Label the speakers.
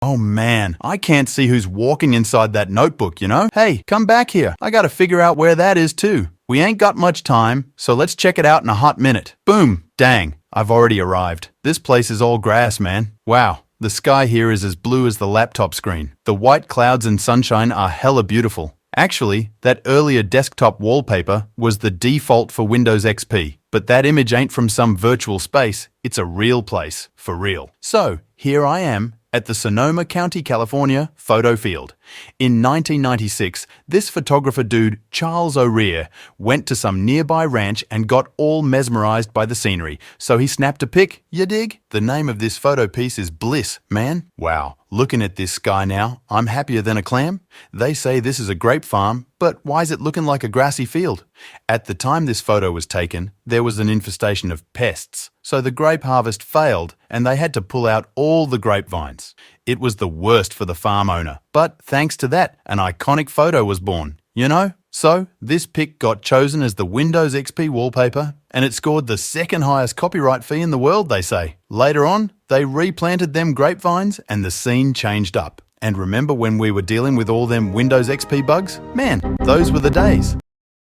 Speaker 1: Oh man, I can't see who's walking inside that notebook, you know? Hey, come back here. I gotta figure out where that is too. We ain't got much time, so let's check it out in a hot minute. Boom! Dang, I've already arrived. This place is all grass, man. Wow, the sky here is as blue as the laptop screen. The white clouds and sunshine are hella beautiful. Actually, that earlier desktop wallpaper was the default for Windows XP. But that image ain't from some virtual space, it's a real place, for real. So, here I am, at the Sonoma County, California photo field. In 1996, this photographer dude, Charles O'Rear, went to some nearby ranch and got all mesmerized by the scenery, so he snapped a pic, you dig? The name of this photo piece is Bliss, man. Wow, looking at this sky now, I'm happier than a clam. They say this is a grape farm, but why is it looking like a grassy field? At the time this photo was taken, there was an infestation of pests, so the grape harvest failed and they had to pull out all the grapevines. It was the worst for the farm owner, but thanks to that, an iconic photo was born, you know? So, this pic got chosen as the Windows XP wallpaper, and it scored the second highest copyright fee in the world, they say. Later on, they replanted them grapevines and the scene changed up. And remember when we were dealing with all them Windows XP bugs? Man, those were the days.